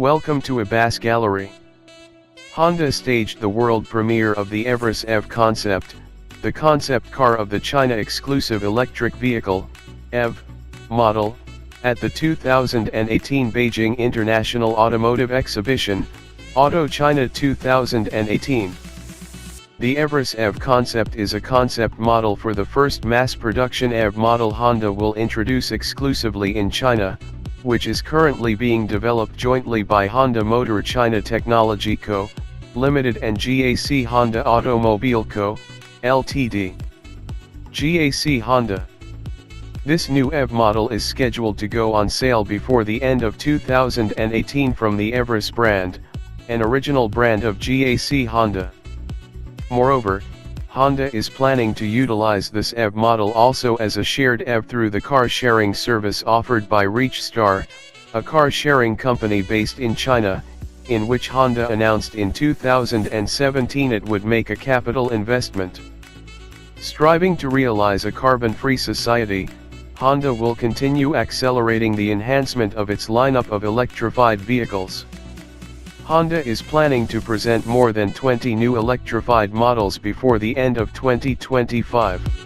Welcome to Abbas Gallery. Honda staged the world premiere of the Everest EV concept, the concept car of the China-exclusive electric vehicle, EV, model, at the 2018 Beijing International Automotive Exhibition, Auto China 2018. The Everest EV concept is a concept model for the first mass-production EV model Honda will introduce exclusively in China, which is currently being developed jointly by Honda Motor China Technology Co., Limited and GAC Honda Automobile Co., Ltd. GAC Honda. This new EV model is scheduled to go on sale before the end of 2018 from the Everest brand, an original brand of GAC Honda. Moreover, Honda is planning to utilize this EV model also as a shared EV through the car-sharing service offered by ReachStar, a car-sharing company based in China, in which Honda announced in 2017 it would make a capital investment. Striving to realize a carbon-free society, Honda will continue accelerating the enhancement of its lineup of electrified vehicles. Honda is planning to present more than 20 new electrified models before the end of 2025.